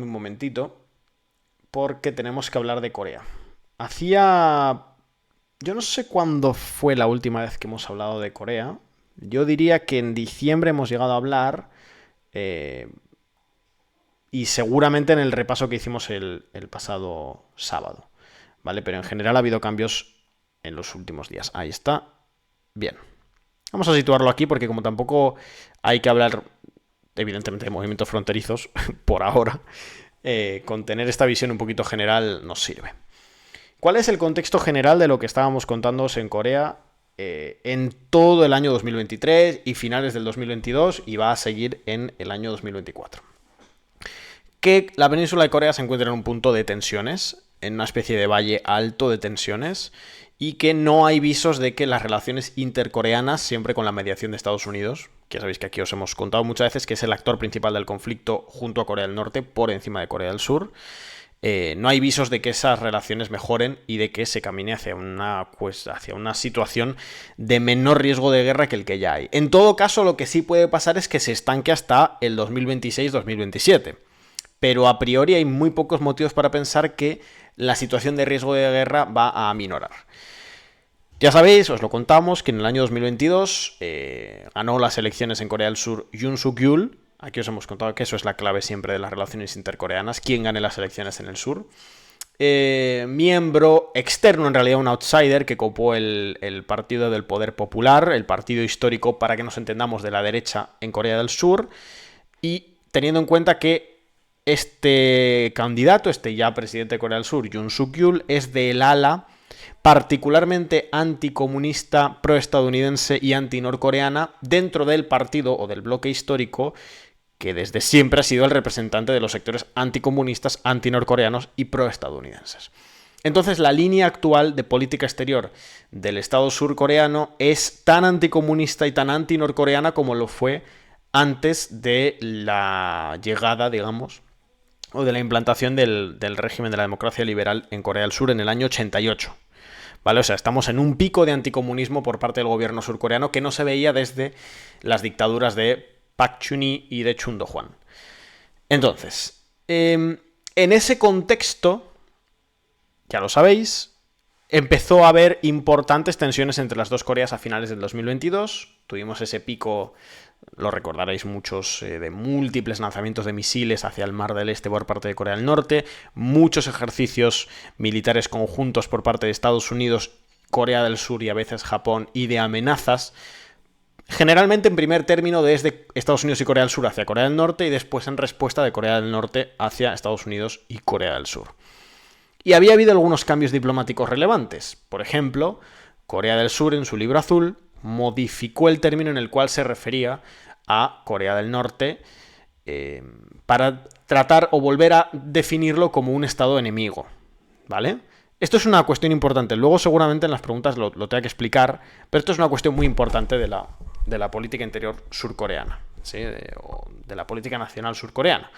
Un momentito, porque tenemos que hablar de Corea. Yo no sé cuándo fue la última vez que hemos hablado de Corea. Yo diría que en diciembre hemos llegado a hablar eh, y seguramente en el repaso que hicimos el pasado sábado. ¿Vale? Pero en general ha habido cambios en los últimos días. Ahí está. Bien. Vamos a situarlo aquí porque como tampoco hay que hablar, evidentemente, de movimientos fronterizos por ahora, con tener esta visión un poquito general nos sirve. ¿Cuál es el contexto general de lo que estábamos contándoos en Corea en todo el año 2023 y finales del 2022 y va a seguir en el año 2024? Que la península de Corea se encuentra en un punto de tensiones, en una especie de valle alto de tensiones, y que no hay visos de que las relaciones intercoreanas, siempre con la mediación de Estados Unidos, que ya sabéis que aquí os hemos contado muchas veces que es el actor principal del conflicto junto a Corea del Norte por encima de Corea del Sur, no hay visos de que esas relaciones mejoren y de que se camine hacia una situación de menor riesgo de guerra que el que ya hay. En todo caso, lo que sí puede pasar es que se estanque hasta el 2026-2027. Pero a priori hay muy pocos motivos para pensar que la situación de riesgo de guerra va a aminorar. Ya sabéis, os lo contamos, que en el año 2022 ganó las elecciones en Corea del Sur Yoon Suk-yeol. Aquí os hemos contado que eso es la clave siempre de las relaciones intercoreanas, quién gane las elecciones en el sur. Miembro externo, en realidad un outsider, que copó el Partido del Poder Popular, el partido histórico, para que nos entendamos, de la derecha en Corea del Sur. Y teniendo en cuenta que este candidato, este ya presidente de Corea del Sur, Yoon Suk-yeol, es del ala particularmente anticomunista, proestadounidense y antinorcoreana dentro del partido o del bloque histórico que desde siempre ha sido el representante de los sectores anticomunistas, antinorcoreanos y proestadounidenses. Entonces, la línea actual de política exterior del Estado surcoreano es tan anticomunista y tan antinorcoreana como lo fue antes de la llegada, digamos, o de la implantación del régimen de la democracia liberal en Corea del Sur en el año 88. ¿Vale? O sea, estamos en un pico de anticomunismo por parte del gobierno surcoreano que no se veía desde las dictaduras de Park Chung-hee y de Chun Do-hwan. Entonces, en ese contexto, ya lo sabéis, empezó a haber importantes tensiones entre las dos Coreas a finales del 2022. Tuvimos ese pico, lo recordaréis muchos, de múltiples lanzamientos de misiles hacia el Mar del Este por parte de Corea del Norte, muchos ejercicios militares conjuntos por parte de Estados Unidos, Corea del Sur y a veces Japón, y de amenazas, generalmente en primer término desde Estados Unidos y Corea del Sur hacia Corea del Norte y después en respuesta de Corea del Norte hacia Estados Unidos y Corea del Sur. Y había habido algunos cambios diplomáticos relevantes. Por ejemplo, Corea del Sur en su libro azul modificó el término en el cual se refería a Corea del Norte para tratar o volver a definirlo como un estado enemigo, ¿vale? Esto es una cuestión importante. Luego seguramente en las preguntas lo tenga que explicar, pero esto es una cuestión muy importante de la política interior surcoreana, ¿sí? de la política nacional surcoreana.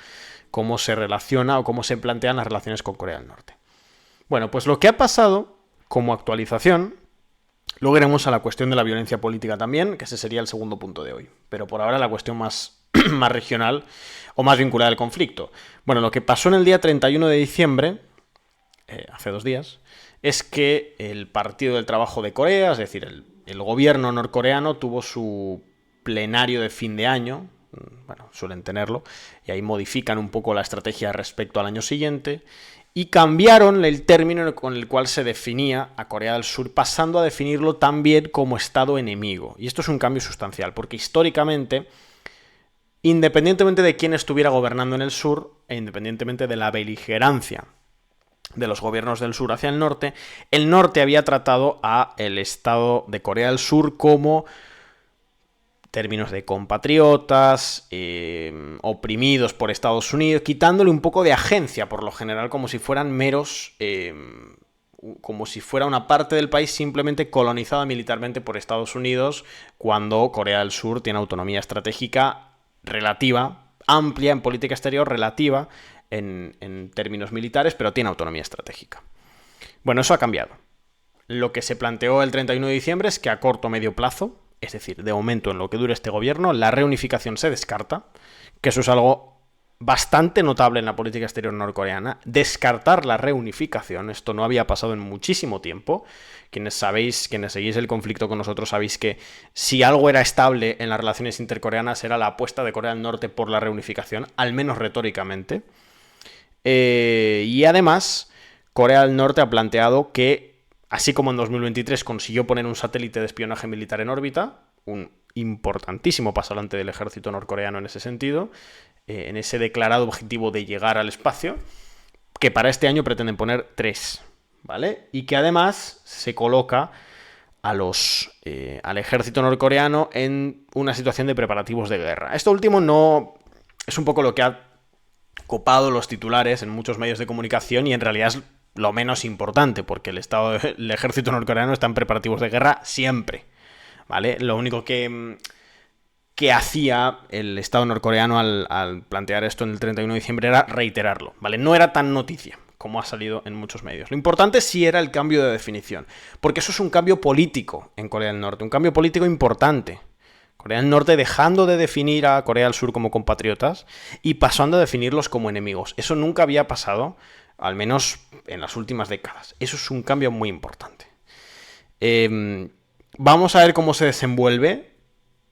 Cómo se relaciona o cómo se plantean las relaciones con Corea del Norte. Bueno, pues lo que ha pasado como actualización, luego iremos a la cuestión de la violencia política también, que ese sería el segundo punto de hoy. Pero por ahora la cuestión más regional o más vinculada al conflicto. Bueno, lo que pasó en el día 31 de diciembre, hace 2 días, es que el Partido del Trabajo de Corea, es decir, el gobierno norcoreano, tuvo su plenario de fin de año. Bueno, suelen tenerlo, y ahí modifican un poco la estrategia respecto al año siguiente, y cambiaron el término con el cual se definía a Corea del Sur, pasando a definirlo también como Estado enemigo. Y esto es un cambio sustancial, porque históricamente, independientemente de quién estuviera gobernando en el sur, e independientemente de la beligerancia de los gobiernos del sur hacia el norte había tratado a el Estado de Corea del Sur como términos de compatriotas, oprimidos por Estados Unidos, quitándole un poco de agencia, por lo general, como si fueran meros, como si fuera una parte del país simplemente colonizada militarmente por Estados Unidos, cuando Corea del Sur tiene autonomía estratégica relativa, amplia en política exterior, relativa en términos militares, pero tiene autonomía estratégica. Bueno, eso ha cambiado. Lo que se planteó el 31 de diciembre es que a corto o medio plazo, es decir, de momento en lo que dure este gobierno, la reunificación se descarta, que eso es algo bastante notable en la política exterior norcoreana, descartar la reunificación. Esto no había pasado en muchísimo tiempo. Quienes seguís el conflicto con nosotros, sabéis que si algo era estable en las relaciones intercoreanas era la apuesta de Corea del Norte por la reunificación, al menos retóricamente. Y además, Corea del Norte ha planteado que, así como en 2023 consiguió poner un satélite de espionaje militar en órbita, un importantísimo paso adelante del ejército norcoreano en ese sentido, en ese declarado objetivo de llegar al espacio, que para este año pretenden poner 3, ¿vale? Y que además se coloca al ejército norcoreano en una situación de preparativos de guerra. Esto último no es un poco lo que ha copado los titulares en muchos medios de comunicación y en realidad es lo menos importante, porque el ejército norcoreano está en preparativos de guerra siempre, ¿vale? Lo único que hacía el Estado norcoreano al plantear esto en el 31 de diciembre era reiterarlo, ¿vale? No era tan noticia como ha salido en muchos medios. Lo importante sí era el cambio de definición, porque eso es un cambio político en Corea del Norte, un cambio político importante. Corea del Norte dejando de definir a Corea del Sur como compatriotas y pasando a definirlos como enemigos. Eso nunca había pasado, al menos en las últimas décadas. Eso es un cambio muy importante. Vamos a ver cómo se desenvuelve.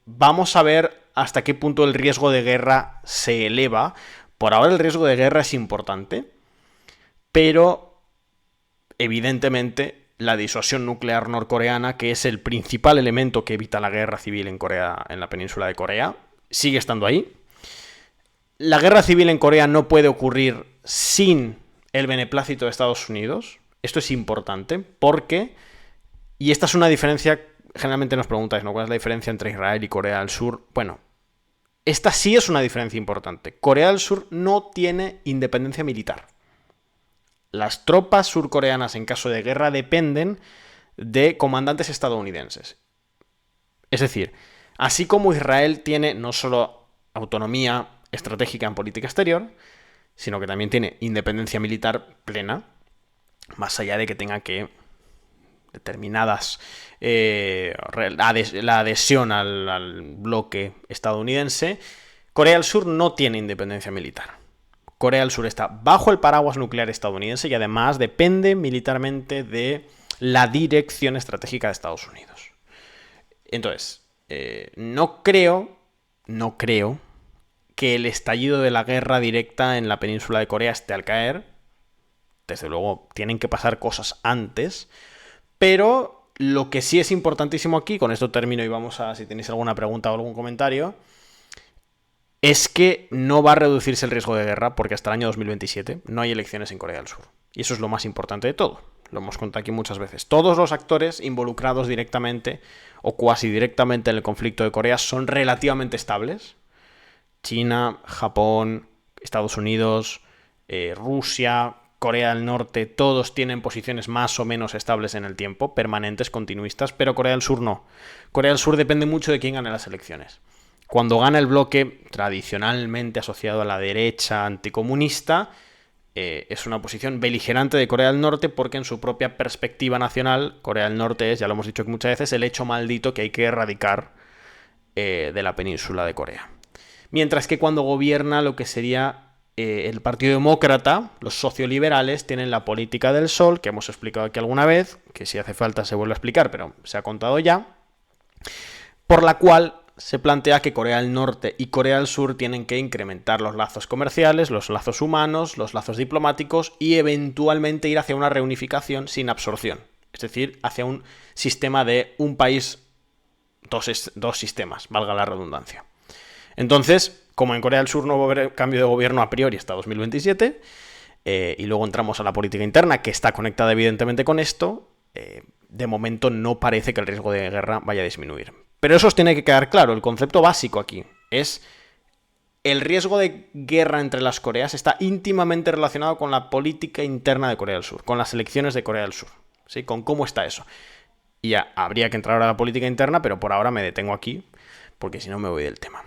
Vamos a ver hasta qué punto el riesgo de guerra se eleva. Por ahora el riesgo de guerra es importante, pero evidentemente la disuasión nuclear norcoreana, que es el principal elemento que evita la guerra civil en Corea, en la península de Corea, sigue estando ahí. La guerra civil en Corea no puede ocurrir sin el beneplácito de Estados Unidos. Esto es importante porque, y esta es una diferencia, generalmente nos preguntáis, ¿no? ¿Cuál es la diferencia entre Israel y Corea del Sur? Bueno, esta sí es una diferencia importante. Corea del Sur no tiene independencia militar. Las tropas surcoreanas en caso de guerra dependen de comandantes estadounidenses. Es decir, así como Israel tiene no solo autonomía estratégica en política exterior, sino que también tiene independencia militar plena, más allá de que tenga que determinadas la adhesión al bloque estadounidense. Corea del Sur no tiene independencia militar. Corea del Sur está bajo el paraguas nuclear estadounidense y además depende militarmente de la dirección estratégica de Estados Unidos. Entonces, no creo que el estallido de la guerra directa en la península de Corea esté al caer. Desde luego, tienen que pasar cosas antes. Pero lo que sí es importantísimo aquí, con esto termino y vamos a, si tenéis alguna pregunta o algún comentario, es que no va a reducirse el riesgo de guerra porque hasta el año 2027 no hay elecciones en Corea del Sur. Y eso es lo más importante de todo. Lo hemos contado aquí muchas veces. Todos los actores involucrados directamente o cuasi directamente en el conflicto de Corea son relativamente estables. China, Japón, Estados Unidos, Rusia, Corea del Norte, todos tienen posiciones más o menos estables en el tiempo, permanentes, continuistas, pero Corea del Sur no. Corea del Sur depende mucho de quién gane las elecciones. Cuando gana el bloque tradicionalmente asociado a la derecha anticomunista, es una posición beligerante de Corea del Norte porque en su propia perspectiva nacional, Corea del Norte es, ya lo hemos dicho muchas veces, el hecho maldito que hay que erradicar de la península de Corea. Mientras que cuando gobierna lo que sería el Partido Demócrata, los socioliberales tienen la política del sol, que hemos explicado aquí alguna vez, que si hace falta se vuelve a explicar, pero se ha contado ya, por la cual se plantea que Corea del Norte y Corea del Sur tienen que incrementar los lazos comerciales, los lazos humanos, los lazos diplomáticos y eventualmente ir hacia una reunificación sin absorción. Es decir, hacia un sistema de un país, dos sistemas, valga la redundancia. Entonces, como en Corea del Sur no va a haber cambio de gobierno a priori hasta 2027, y luego entramos a la política interna, que está conectada evidentemente con esto, de momento no parece que el riesgo de guerra vaya a disminuir. Pero eso os tiene que quedar claro, el concepto básico aquí es el riesgo de guerra entre las Coreas está íntimamente relacionado con la política interna de Corea del Sur, con las elecciones de Corea del Sur, ¿sí? Con cómo está eso. Y ya habría que entrar ahora a la política interna, pero por ahora me detengo aquí, porque si no me voy del tema.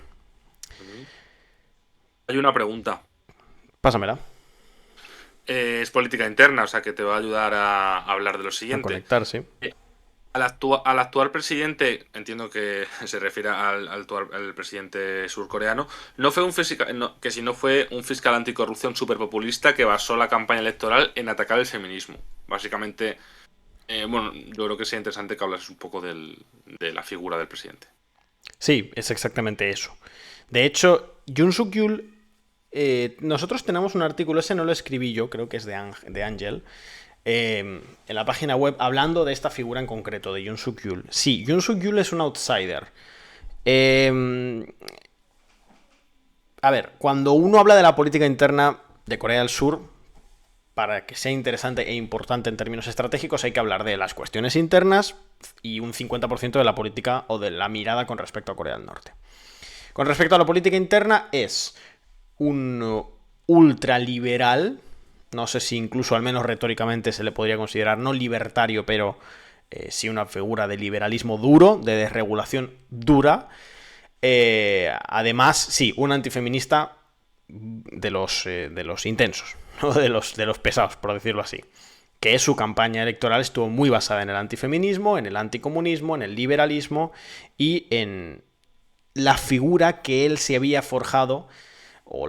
Hay una pregunta. Pásamela. Es política interna, o sea que te va a ayudar a hablar de lo A siguiente. conectar, sí. Al actual presidente, entiendo que se refiere al presidente surcoreano, no fue un fiscal, que si no fue un fiscal anticorrupción superpopulista que basó la campaña electoral en atacar el feminismo. Básicamente, bueno, yo creo que sería interesante que hablas un poco de la figura del presidente. Sí, es exactamente eso. De hecho, Yoon Suk Yeol, nosotros tenemos un artículo, ese no lo escribí yo, creo que es de Ángel, en la página web, hablando de esta figura en concreto, de Yoon Suk Yeol. Sí, Yoon Suk Yeol es un outsider. Eh, a ver, cuando uno habla de la política interna de Corea del Sur, para que sea interesante e importante en términos estratégicos, hay que hablar de las cuestiones internas y un 50% de la política o de la mirada con respecto a Corea del Norte. Con respecto a la política interna, es un ultraliberal, no sé si incluso al menos retóricamente se le podría considerar no libertario, pero sí una figura de liberalismo duro, de desregulación dura. Además, sí, un antifeminista de los intensos, ¿no? De los pesados, por decirlo así. Que su campaña electoral estuvo muy basada en el antifeminismo, en el anticomunismo, en el liberalismo y en la figura que él se había forjado, o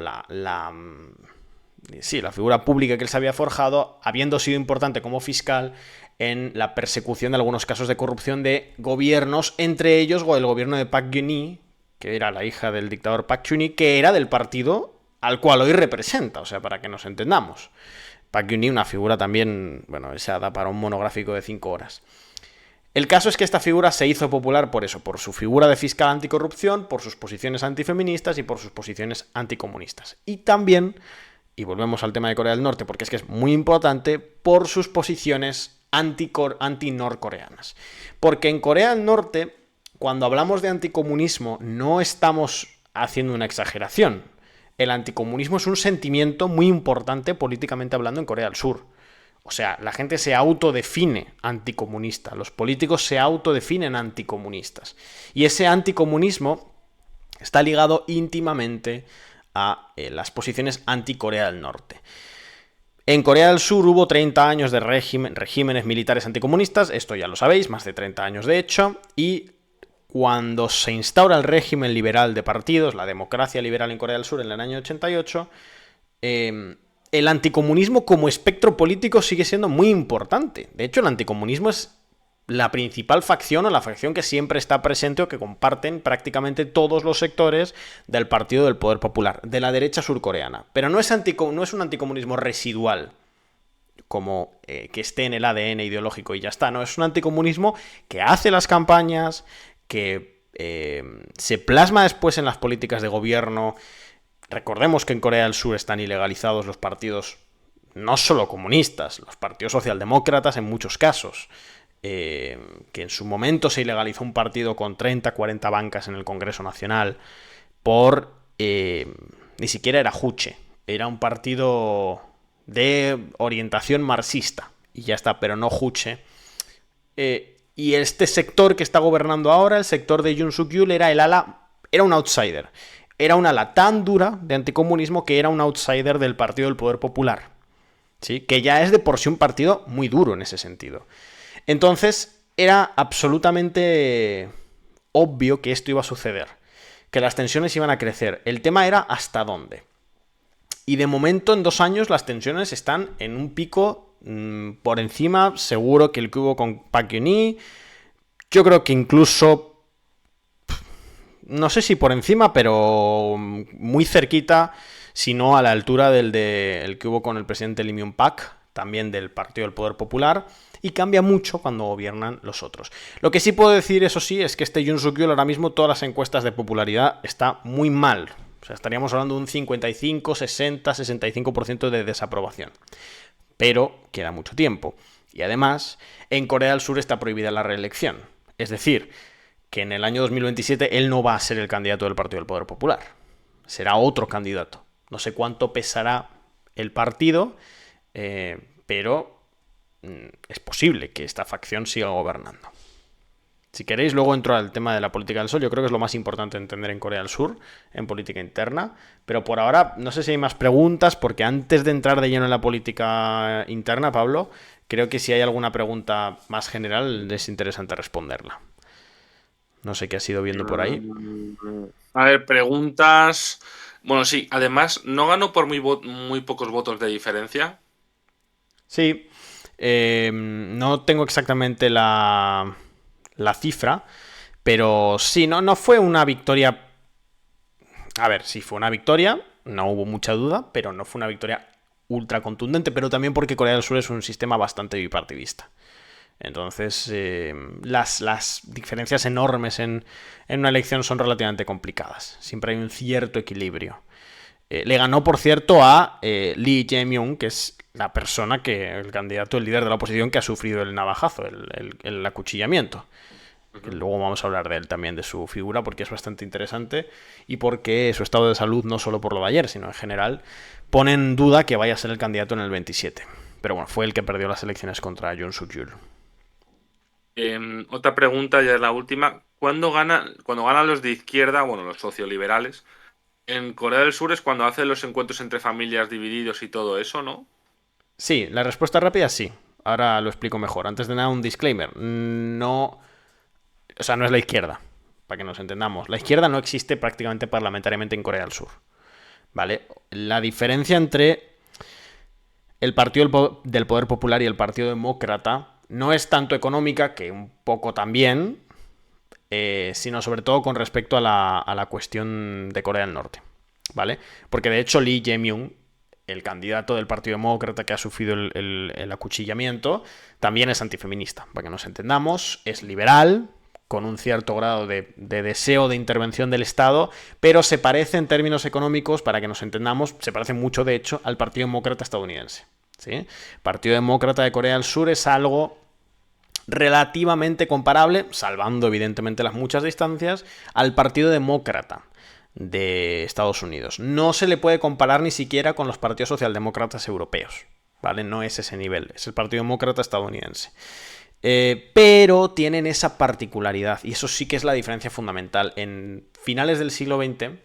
sí, la figura pública que él se había forjado, habiendo sido importante como fiscal en la persecución de algunos casos de corrupción de gobiernos, entre ellos el gobierno de Park Geun-hye, que era la hija del dictador Park Chung-hee, que era del partido al cual hoy representa, o sea, para que nos entendamos. Park Geun-hye, una figura también, bueno, esa da para un monográfico de 5 horas. El caso es que esta figura se hizo popular por eso, por su figura de fiscal anticorrupción, por sus posiciones antifeministas y por sus posiciones anticomunistas. Y también, y volvemos al tema de Corea del Norte, porque es que es muy importante, por sus posiciones anti-norcoreanas. Porque en Corea del Norte, cuando hablamos de anticomunismo, no estamos haciendo una exageración. El anticomunismo es un sentimiento muy importante políticamente hablando en Corea del Sur. O sea, la gente se autodefine anticomunista, los políticos se autodefinen anticomunistas. Y ese anticomunismo está ligado íntimamente a las posiciones anti-Corea del Norte. En Corea del Sur hubo 30 años de regímenes militares anticomunistas, esto ya lo sabéis, más de 30 años de hecho, y cuando se instaura el régimen liberal de partidos, la democracia liberal en Corea del Sur en el año 88, el anticomunismo como espectro político sigue siendo muy importante. De hecho, el anticomunismo es la principal facción o la facción que siempre está presente o que comparten prácticamente todos los sectores del Partido del Poder Popular, de la derecha surcoreana. Pero no es un anticomunismo residual, como que esté en el ADN ideológico y ya está. No, es un anticomunismo que hace las campañas, que se plasma después en las políticas de gobierno. Recordemos que en Corea del Sur están ilegalizados los partidos no solo comunistas, los partidos socialdemócratas en muchos casos. Que en su momento se ilegalizó un partido con 30, 40 bancas en el Congreso Nacional por... ni siquiera era Juche, era un partido de orientación marxista y ya está, pero no Juche. Y este sector que está gobernando ahora, el sector de Yoon Suk Yeol, era un outsider. Era un ala tan dura de anticomunismo que era un outsider del Partido del Poder Popular. ¿Sí? Que ya es de por sí un partido muy duro en ese sentido. Entonces, era absolutamente obvio que esto iba a suceder, que las tensiones iban a crecer. El tema era hasta dónde. Y de momento, en 2 años, las tensiones están en un pico por encima, seguro, que el que hubo con Park Geun-hye. Yo creo que incluso, no sé si por encima, pero muy cerquita, si no a la altura del que hubo con el presidente Lee Myung-pak, también del Partido del Poder Popular. Y cambia mucho cuando gobiernan los otros. Lo que sí puedo decir, eso sí, es que este Yoon Suk Yeol ahora mismo, todas las encuestas de popularidad, está muy mal. O sea, estaríamos hablando de un 55, 60, 65% de desaprobación. Pero queda mucho tiempo. Y además, en Corea del Sur está prohibida la reelección. Es decir, que en el año 2027 él no va a ser el candidato del Partido del Poder Popular. Será otro candidato. No sé cuánto pesará el partido, pero es posible que esta facción siga gobernando. Si queréis, luego entro al tema de la política del sol. Yo creo que es lo más importante entender en Corea del Sur, en política interna. Pero por ahora, no sé si hay más preguntas, porque antes de entrar de lleno en la política interna, Pablo, creo que si hay alguna pregunta más general es interesante responderla. No sé qué has ido viendo por ahí. A ver, preguntas. Bueno, sí, además, no ganó por muy pocos votos de diferencia. Sí, no tengo exactamente la cifra, pero sí, no fue una victoria. A ver, sí fue una victoria, no hubo mucha duda, pero no fue una victoria ultra contundente, pero también porque Corea del Sur es un sistema bastante bipartidista. Entonces, las diferencias enormes en una elección son relativamente complicadas. Siempre hay un cierto equilibrio. Le ganó, por cierto, a Lee Jae-myung, que es la persona el candidato, el líder de la oposición que ha sufrido el navajazo, el acuchillamiento. Que luego vamos a hablar de él también, de su figura, porque es bastante interesante y porque su estado de salud, no solo por lo de ayer, sino en general, pone en duda que vaya a ser el candidato en el 27. Pero bueno, fue el que perdió las elecciones contra Yoon Suk-yeol. Otra pregunta, ya es la última. Cuando ganan los de izquierda, bueno, los socioliberales, en Corea del Sur es cuando hacen los encuentros entre familias divididos y todo eso, ¿no? Sí, la respuesta rápida es sí. Ahora lo explico mejor. Antes de nada, un disclaimer. No. O sea, no es la izquierda, para que nos entendamos. La izquierda no existe prácticamente parlamentariamente en Corea del Sur. ¿Vale? La diferencia entre el Partido del Poder Popular y el Partido Demócrata no es tanto económica, que un poco también, sino sobre todo con respecto a la cuestión de Corea del Norte. ¿Vale? Porque de hecho Lee Jae-myung, el candidato del Partido Demócrata que ha sufrido el acuchillamiento, también es antifeminista, para que nos entendamos, es liberal, con un cierto grado de deseo de intervención del Estado, pero se parece en términos económicos, para que nos entendamos, se parece mucho, de hecho, al Partido Demócrata estadounidense. ¿Sí? El Partido Demócrata de Corea del Sur es algo relativamente comparable, salvando evidentemente las muchas distancias, al Partido Demócrata de Estados Unidos. No se le puede comparar ni siquiera con los partidos socialdemócratas europeos, ¿vale? No es ese nivel, es el Partido Demócrata estadounidense. Pero tienen esa particularidad, y eso sí que es la diferencia fundamental. En finales del siglo XX, en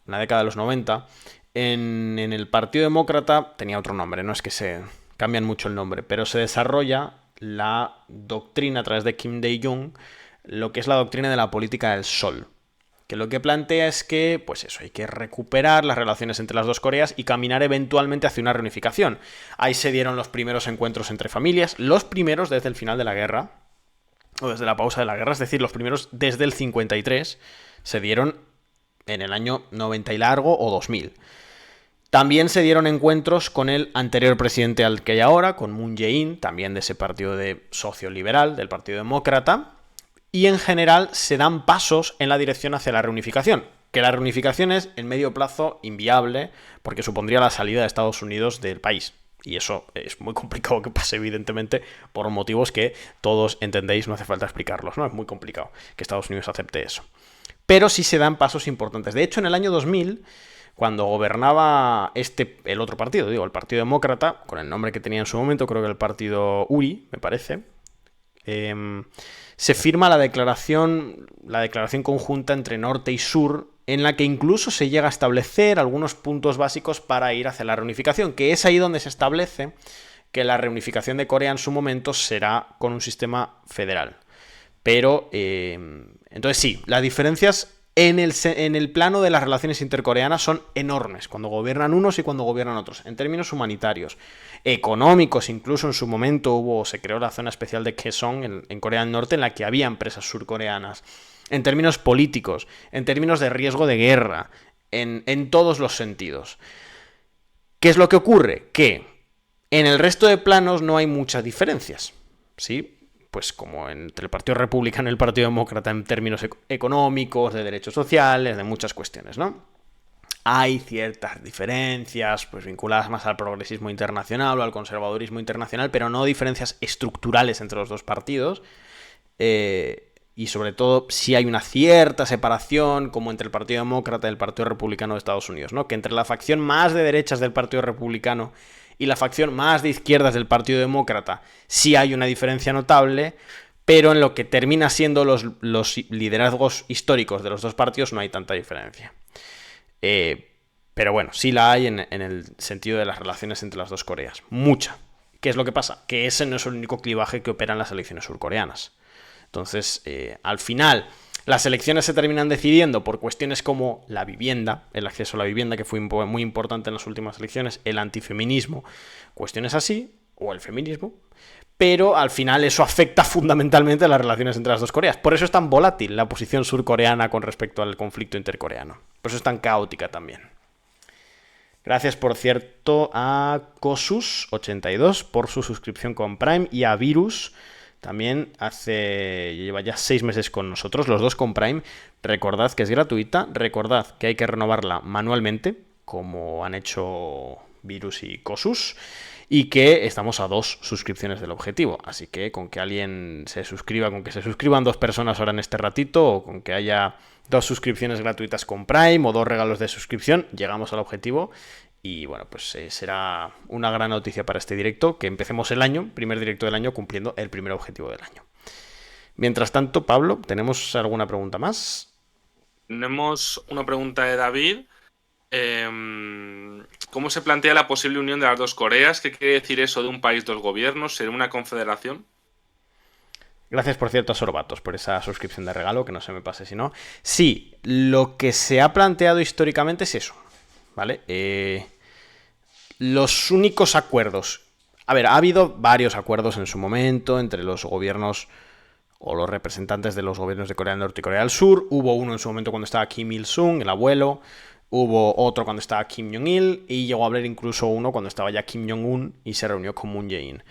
la década de los 90, en el Partido Demócrata tenía otro nombre, no es que se cambian mucho el nombre, pero se desarrolla la doctrina a través de Kim Dae-jung, lo que es la doctrina de la política del sol, que lo que plantea es que, pues eso, hay que recuperar las relaciones entre las dos Coreas y caminar eventualmente hacia una reunificación. Ahí se dieron los primeros encuentros entre familias, los primeros desde el final de la guerra, o desde la pausa de la guerra, es decir, los primeros desde el 53, se dieron en el año 90 y largo o 2000. También se dieron encuentros con el anterior presidente al que hay ahora, con Moon Jae-in, también de ese partido de socioliberal, del Partido Demócrata, y en general se dan pasos en la dirección hacia la reunificación, que la reunificación es en medio plazo inviable porque supondría la salida de Estados Unidos del país. Y eso es muy complicado que pase, evidentemente, por motivos que todos entendéis, no hace falta explicarlos, ¿no? Es muy complicado que Estados Unidos acepte eso. Pero sí se dan pasos importantes. De hecho, en el año 2000, cuando gobernaba el otro partido, digo, el Partido Demócrata, con el nombre que tenía en su momento, creo que el Partido URI, me parece, se firma la declaración conjunta entre norte y sur, en la que incluso se llega a establecer algunos puntos básicos para ir hacia la reunificación, que es ahí donde se establece que la reunificación de Corea en su momento será con un sistema federal. Pero, entonces sí, las diferencias en el plano de las relaciones intercoreanas son enormes, cuando gobiernan unos y cuando gobiernan otros, en términos humanitarios, económicos. Incluso en su momento se creó la zona especial de Kaesong en Corea del Norte, en la que había empresas surcoreanas. En términos políticos, en términos de riesgo de guerra, en todos los sentidos. ¿Qué es lo que ocurre? Que en el resto de planos no hay muchas diferencias, ¿sí? Pues como entre el Partido Republicano y el Partido Demócrata en términos económicos, de derechos sociales, de muchas cuestiones, ¿no? Hay ciertas diferencias, pues vinculadas más al progresismo internacional o al conservadurismo internacional, pero no diferencias estructurales entre los dos partidos. Y sobre todo, sí hay una cierta separación, como entre el Partido Demócrata y el Partido Republicano de Estados Unidos, ¿no? Que entre la facción más de derechas del Partido Republicano y la facción más de izquierdas del Partido Demócrata sí hay una diferencia notable, pero en lo que termina siendo los liderazgos históricos de los dos partidos no hay tanta diferencia. Pero bueno, sí la hay en el sentido de las relaciones entre las dos Coreas. Mucha. ¿Qué es lo que pasa? Que ese no es el único clivaje que opera en las elecciones surcoreanas. Entonces, al final, las elecciones se terminan decidiendo por cuestiones como la vivienda, el acceso a la vivienda, que fue muy importante en las últimas elecciones, el antifeminismo, cuestiones así, o el feminismo, pero al final eso afecta fundamentalmente a las relaciones entre las dos Coreas. Por eso es tan volátil la posición surcoreana con respecto al conflicto intercoreano. Por eso es tan caótica también. Gracias, por cierto, a Cosus82 por su suscripción con Prime y a Virus también lleva ya 6 meses con nosotros, los dos con Prime. Recordad que es gratuita, recordad que hay que renovarla manualmente, como han hecho Virus y Cosus, y que estamos a 2 suscripciones del objetivo. Así que con que alguien se suscriba, con que se suscriban 2 personas ahora en este ratito, o con que haya 2 suscripciones gratuitas con Prime o 2 regalos de suscripción, llegamos al objetivo. Y bueno, pues será una gran noticia para este directo, que empecemos el año, primer directo del año, cumpliendo el primer objetivo del año. Mientras tanto, Pablo, ¿tenemos alguna pregunta más? Tenemos una pregunta de David. ¿Cómo se plantea la posible unión de las dos Coreas? ¿Qué quiere decir eso de un país, dos gobiernos? ¿Será una confederación? Gracias, por cierto, a Sorbatos por esa suscripción de regalo, que no se me pase si no. Sí, lo que se ha planteado históricamente es eso, ¿vale? Los únicos acuerdos... A ver, ha habido varios acuerdos en su momento entre los gobiernos o los representantes de los gobiernos de Corea del Norte y Corea del Sur. Hubo uno en su momento cuando estaba Kim Il-sung, el abuelo. Hubo otro cuando estaba Kim Jong-il. Y llegó a haber incluso uno cuando estaba ya Kim Jong-un y se reunió con Moon Jae-in.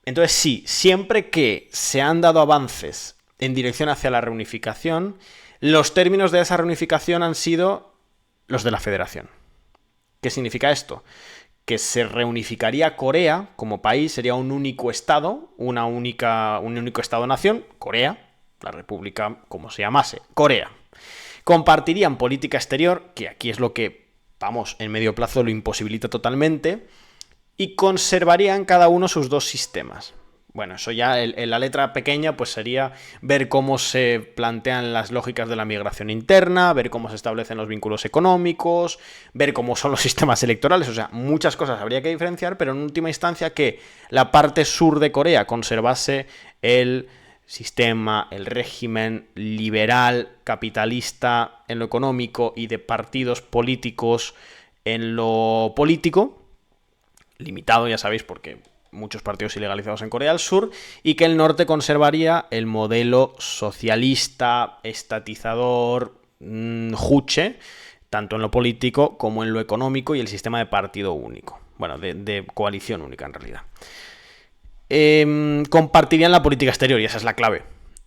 Entonces sí, siempre que se han dado avances en dirección hacia la reunificación, los términos de esa reunificación han sido los de la federación. ¿Qué significa esto? Que se reunificaría Corea como país, sería un único estado, un único estado-nación, Corea, la república como se llamase, Corea. Compartirían política exterior, que aquí es lo que, vamos, en medio plazo lo imposibilita totalmente, y conservarían cada uno sus 2 sistemas. Bueno, eso ya en la letra pequeña pues sería ver cómo se plantean las lógicas de la migración interna, ver cómo se establecen los vínculos económicos, ver cómo son los sistemas electorales, o sea, muchas cosas habría que diferenciar, pero en última instancia que la parte sur de Corea conservase el sistema, el régimen liberal, capitalista en lo económico y de partidos políticos en lo político, limitado, ya sabéis, porque muchos partidos ilegalizados en Corea del Sur, y que el norte conservaría el modelo socialista, estatizador, juche, tanto en lo político como en lo económico, y el sistema de partido único. Bueno, de coalición única en realidad. Compartirían la política exterior, y esa es la clave.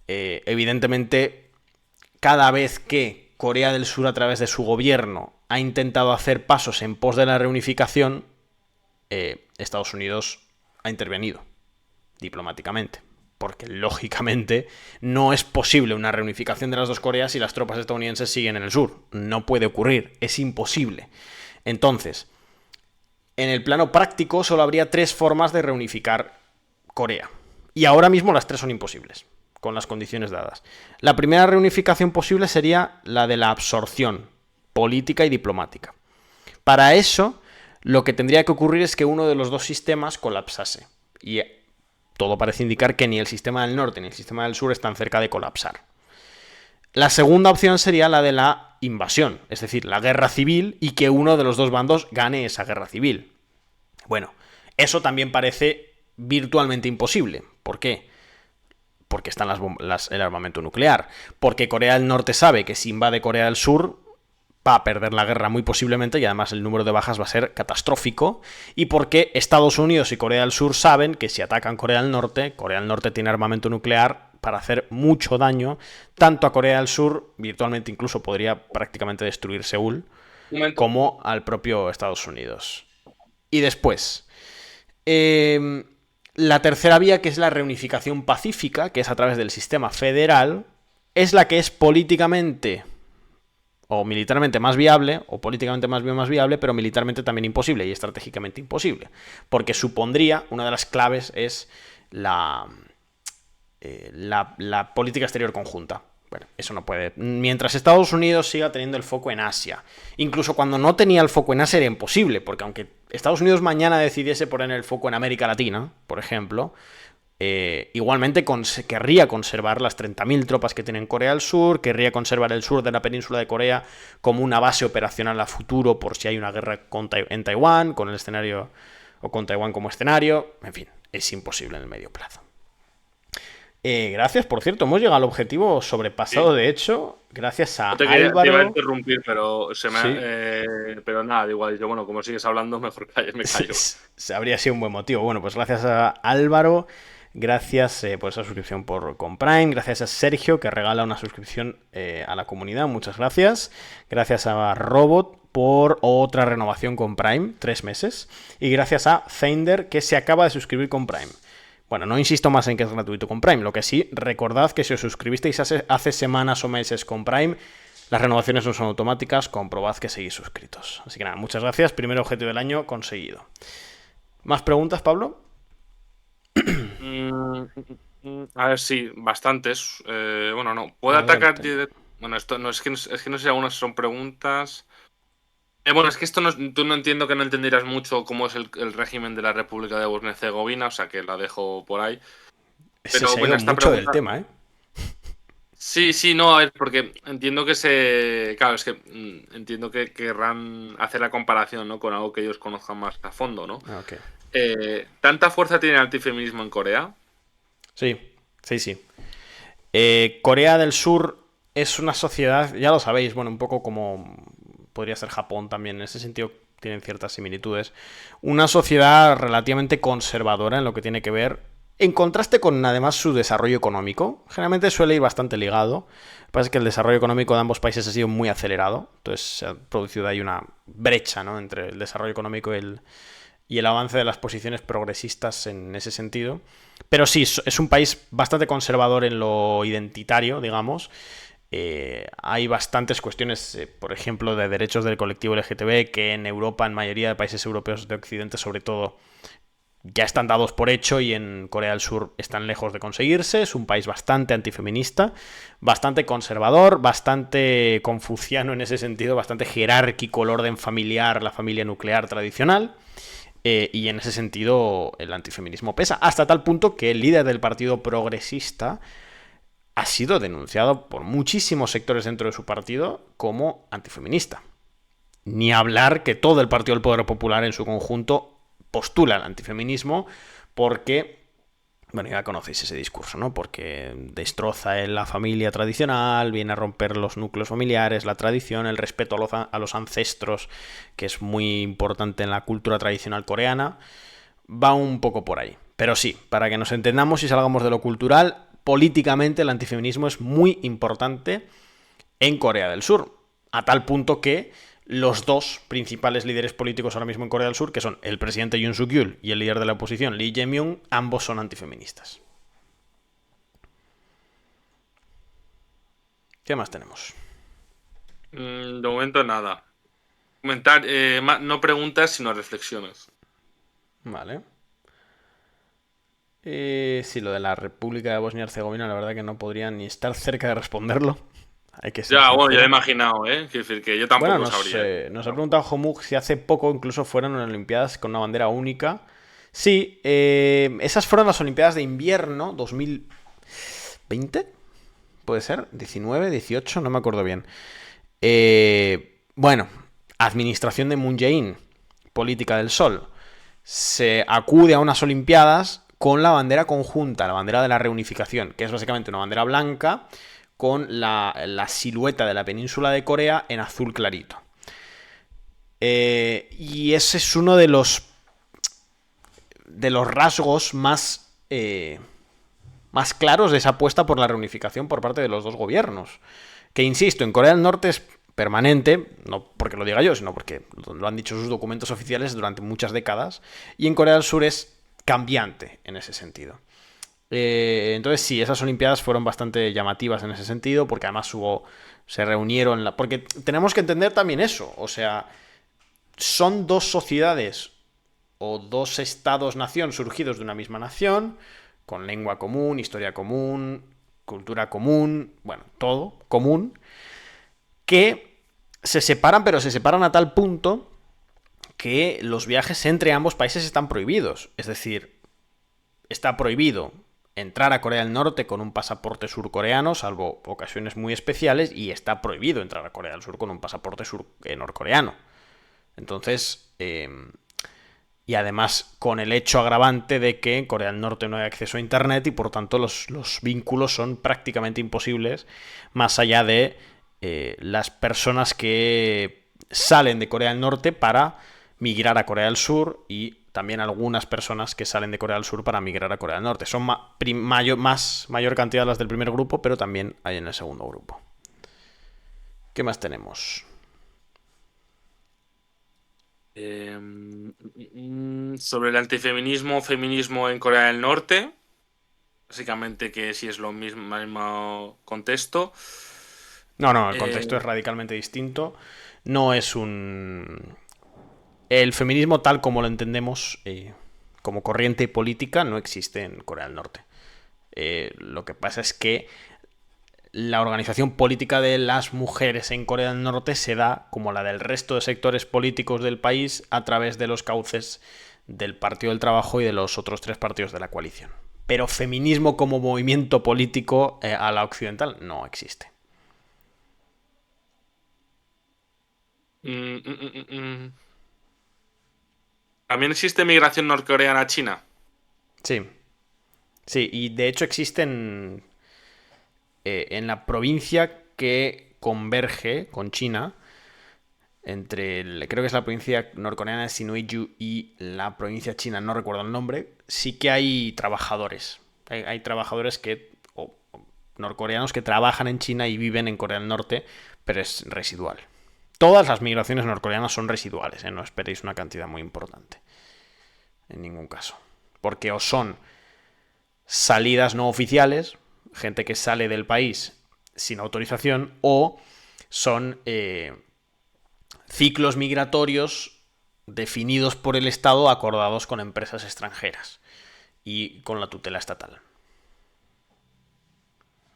Evidentemente, cada vez que Corea del Sur, a través de su gobierno, ha intentado hacer pasos en pos de la reunificación, Estados Unidos ha intervenido diplomáticamente, porque lógicamente no es posible una reunificación de las dos Coreas si las tropas estadounidenses siguen en el sur. No puede ocurrir, es imposible. Entonces, en el plano práctico solo habría 3 formas de reunificar Corea, y ahora mismo las 3 son imposibles, con las condiciones dadas. La primera reunificación posible sería la de la absorción política y diplomática. Para eso, lo que tendría que ocurrir es que uno de los 2 sistemas colapsase. Y todo parece indicar que ni el sistema del norte ni el sistema del sur están cerca de colapsar. La segunda opción sería la de la invasión, es decir, la guerra civil, y que uno de los 2 bandos gane esa guerra civil. Bueno, eso también parece virtualmente imposible. ¿Por qué? Porque está el armamento nuclear. Porque Corea del Norte sabe que si invade Corea del Sur va a perder la guerra muy posiblemente, y además el número de bajas va a ser catastrófico, y porque Estados Unidos y Corea del Sur saben que si atacan Corea del Norte tiene armamento nuclear para hacer mucho daño, tanto a Corea del Sur, virtualmente incluso podría prácticamente destruir Seúl, como al propio Estados Unidos. Y después, la tercera vía, que es la reunificación pacífica, que es a través del sistema federal, es la que es políticamente o militarmente más viable, o políticamente más viable, pero militarmente también imposible y estratégicamente imposible. Porque supondría, una de las claves es la política exterior conjunta. Bueno, eso no puede. Mientras Estados Unidos siga teniendo el foco en Asia. Incluso cuando no tenía el foco en Asia era imposible, porque aunque Estados Unidos mañana decidiese poner el foco en América Latina, por ejemplo, igualmente querría conservar las 30.000 tropas que tiene en Corea del Sur, querría conservar el sur de la península de Corea como una base operacional a futuro por si hay una guerra en Taiwán, con el escenario, o con Taiwán como escenario. En fin, es imposible en el medio plazo. Gracias, por cierto, hemos llegado al objetivo sobrepasado, sí. De hecho, gracias a Álvaro. Te iba a interrumpir, pero Sí. Pero nada, igual, yo, bueno, como sigues hablando, mejor me callo. Habría sido un buen motivo. Bueno, pues gracias a Álvaro, gracias por esa suscripción con Prime, gracias a Sergio, que regala una suscripción a la comunidad, muchas gracias. Gracias a Robot por otra renovación con Prime, 3 meses. Y gracias a Fender, que se acaba de suscribir con Prime. Bueno, no insisto más en que es gratuito con Prime. Lo que sí, recordad que si os suscribisteis hace semanas o meses con Prime, las renovaciones no son automáticas, comprobad que seguís suscritos. Así que nada, muchas gracias. Primer objetivo del año conseguido. ¿Más preguntas, Pablo? A ver, sí, bastantes. Bueno, no. ¿Puede atacar? Bueno, esto no es que no sé si algunas son preguntas. Bueno, es que esto tú no entiendo que no entenderás mucho cómo es el régimen de la República de Bosnia y Herzegovina, o sea que la dejo por ahí. Pero se ha ido mucho del tema, ¿eh? Sí, no, a ver, porque entiendo que claro, es que entiendo que querrán hacer la comparación, ¿no? Con algo que ellos conozcan más a fondo, ¿no? Okay. ¿Tanta fuerza tiene el antifeminismo en Corea? Sí. Corea del Sur es una sociedad, ya lo sabéis, bueno, un poco como podría ser Japón también, en ese sentido tienen ciertas similitudes. Una sociedad relativamente conservadora en lo que tiene que ver, en contraste con además su desarrollo económico. Generalmente suele ir bastante ligado. Lo que pasa es que el desarrollo económico de ambos países ha sido muy acelerado, entonces se ha producido ahí una brecha, ¿no?, entre el desarrollo económico y el avance de las posiciones progresistas en ese sentido. Pero sí, es un país bastante conservador en lo identitario, digamos. Hay bastantes cuestiones, por ejemplo, de derechos del colectivo LGTB que en Europa, en mayoría de países europeos de Occidente sobre todo, ya están dados por hecho y en Corea del Sur están lejos de conseguirse. Es un país bastante antifeminista, bastante conservador, bastante confuciano en ese sentido, bastante jerárquico, el orden familiar, la familia nuclear tradicional. Y en ese sentido el antifeminismo pesa, hasta tal punto que el líder del Partido Progresista ha sido denunciado por muchísimos sectores dentro de su partido como antifeminista. Ni hablar que todo el Partido del Poder Popular en su conjunto postula el antifeminismo porque, bueno, ya conocéis ese discurso, ¿no? Porque destroza la familia tradicional, viene a romper los núcleos familiares, la tradición, el respeto a los ancestros, que es muy importante en la cultura tradicional coreana. Va un poco por ahí. Pero sí, para que nos entendamos y salgamos de lo cultural, políticamente el antifeminismo es muy importante en Corea del Sur, a tal punto que los dos principales líderes políticos ahora mismo en Corea del Sur, que son el presidente Yoon Suk-yeol y el líder de la oposición Lee Jae-myung, ambos son antifeministas. ¿Qué más tenemos? De momento nada. Comentar, no preguntas, sino reflexiones. Vale. Sí, lo de la República de Bosnia y Herzegovina, la verdad que no podría ni estar cerca de responderlo. Hay que ser bueno, yo he imaginado, ¿eh? Quiero decir que yo tampoco sabría. Nos ha preguntado Homuk si hace poco incluso fueron en Olimpiadas con una bandera única. Sí, esas fueron las Olimpiadas de invierno 2020, ¿puede ser? 19, 18, no me acuerdo bien. Bueno, administración de Moon Jae-in, política del sol. Se acude a unas Olimpiadas con la bandera conjunta, la bandera de la reunificación, que es básicamente una bandera blanca con la silueta de la península de Corea en azul clarito. Y ese es uno de los rasgos más claros de esa apuesta por la reunificación por parte de los dos gobiernos. Que, insisto, en Corea del Norte es permanente, no porque lo diga yo, sino porque lo han dicho sus documentos oficiales durante muchas décadas, y en Corea del Sur es cambiante en ese sentido. Entonces sí, esas Olimpiadas fueron bastante llamativas en ese sentido, porque además se reunieron, porque tenemos que entender también eso, o sea, son dos sociedades o dos estados-nación surgidos de una misma nación, con lengua común, historia común, cultura común, bueno, todo común, que se separan, pero se separan a tal punto que los viajes entre ambos países están prohibidos. Es decir, está prohibido entrar a Corea del Norte con un pasaporte surcoreano, salvo ocasiones muy especiales, y está prohibido entrar a Corea del Sur con un pasaporte norcoreano. Entonces, y además con el hecho agravante de que en Corea del Norte no hay acceso a Internet y por tanto los vínculos son prácticamente imposibles, más allá de las personas que salen de Corea del Norte para migrar a Corea del Sur y también algunas personas que salen de Corea del Sur para migrar a Corea del Norte. Son mayor cantidad las del primer grupo, pero también hay en el segundo grupo. ¿Qué más tenemos? Sobre el antifeminismo, feminismo en Corea del Norte. Básicamente que si es lo mismo contexto. No, el contexto es radicalmente distinto. No es el feminismo tal como lo entendemos como corriente política no existe en Corea del Norte. Lo que pasa es que la organización política de las mujeres en Corea del Norte se da, como la del resto de sectores políticos del país, a través de los cauces del Partido del Trabajo y de los otros 3 partidos de la coalición. Pero feminismo como movimiento político a la occidental no existe. ¿También existe migración norcoreana a China? Sí. Sí, y de hecho existen en la provincia que converge con China, creo que es la provincia norcoreana de Sinuiju y la provincia china, no recuerdo el nombre, sí que hay trabajadores. Hay trabajadores norcoreanos que trabajan en China y viven en Corea del Norte, pero es residual. Todas las migraciones norcoreanas son residuales, no esperéis una cantidad muy importante. En ningún caso. Porque o son salidas no oficiales, gente que sale del país sin autorización, o son ciclos migratorios definidos por el Estado acordados con empresas extranjeras y con la tutela estatal.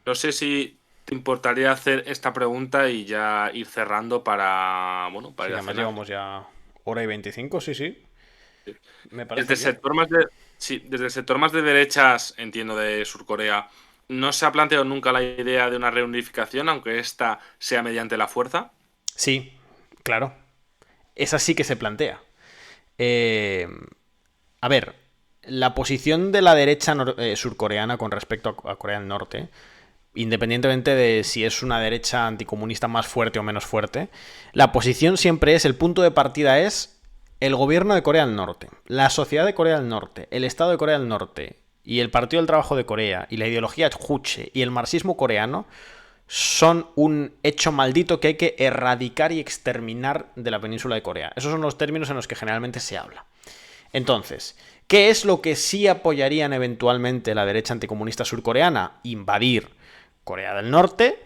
No sé si te importaría hacer esta pregunta y ya ir cerrando para ir a además cenar. llevamos ya hora y 25, sí. Me parece Desde el sector más de derechas, entiendo, de Surcorea, ¿no se ha planteado nunca la idea de una reunificación, aunque esta sea mediante la fuerza? Sí, claro. Esa sí que se plantea. A ver, la posición de la derecha surcoreana con respecto a Corea del Norte, independientemente de si es una derecha anticomunista más fuerte o menos fuerte, la posición siempre es, el punto de partida es el gobierno de Corea del Norte, la sociedad de Corea del Norte, el Estado de Corea del Norte y el Partido del Trabajo de Corea y la ideología Juche y el marxismo coreano son un hecho maldito que hay que erradicar y exterminar de la península de Corea. Esos son los términos en los que generalmente se habla. Entonces, ¿qué es lo que sí apoyarían eventualmente la derecha anticomunista surcoreana? Invadir Corea del Norte,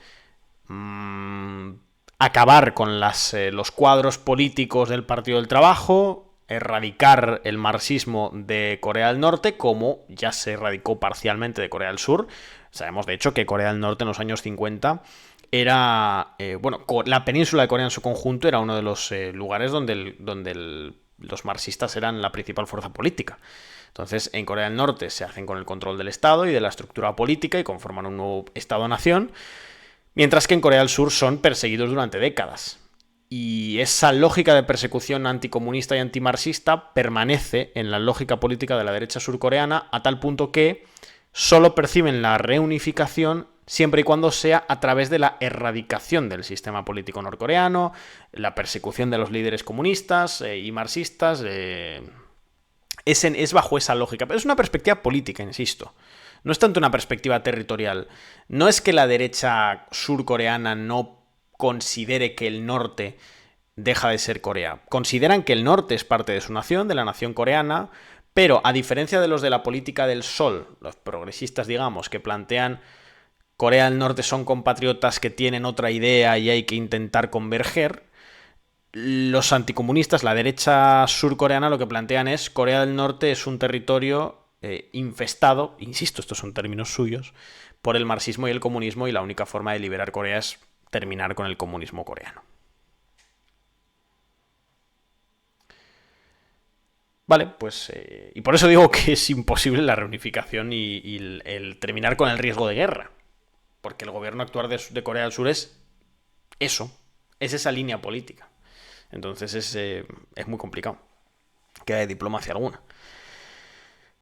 acabar con los cuadros políticos del Partido del Trabajo, erradicar el marxismo de Corea del Norte, como ya se erradicó parcialmente de Corea del Sur. Sabemos, de hecho, que Corea del Norte en los años 50 era... la península de Corea en su conjunto era uno de los lugares donde los marxistas eran la principal fuerza política. Entonces, en Corea del Norte se hacen con el control del Estado y de la estructura política y conforman un nuevo Estado-nación, mientras que en Corea del Sur son perseguidos durante décadas. Y esa lógica de persecución anticomunista y antimarxista permanece en la lógica política de la derecha surcoreana a tal punto que solo perciben la reunificación siempre y cuando sea a través de la erradicación del sistema político norcoreano, la persecución de los líderes comunistas y marxistas. Es bajo esa lógica, pero es una perspectiva política, insisto. No es tanto una perspectiva territorial. No es que la derecha surcoreana no considere que el norte deja de ser Corea. Consideran que el norte es parte de su nación, de la nación coreana, pero a diferencia de los de la política del sol, los progresistas, digamos, que plantean Corea del Norte son compatriotas que tienen otra idea y hay que intentar converger, los anticomunistas, la derecha surcoreana, lo que plantean es Corea del Norte es un territorio infestado, insisto, estos son términos suyos, por el marxismo y el comunismo, y la única forma de liberar Corea es terminar con el comunismo coreano. Vale, pues... y por eso digo que es imposible la reunificación y el terminar con el riesgo de guerra. Porque el gobierno actual de Corea del Sur es eso, es esa línea política. Entonces es muy complicado que haya diplomacia alguna.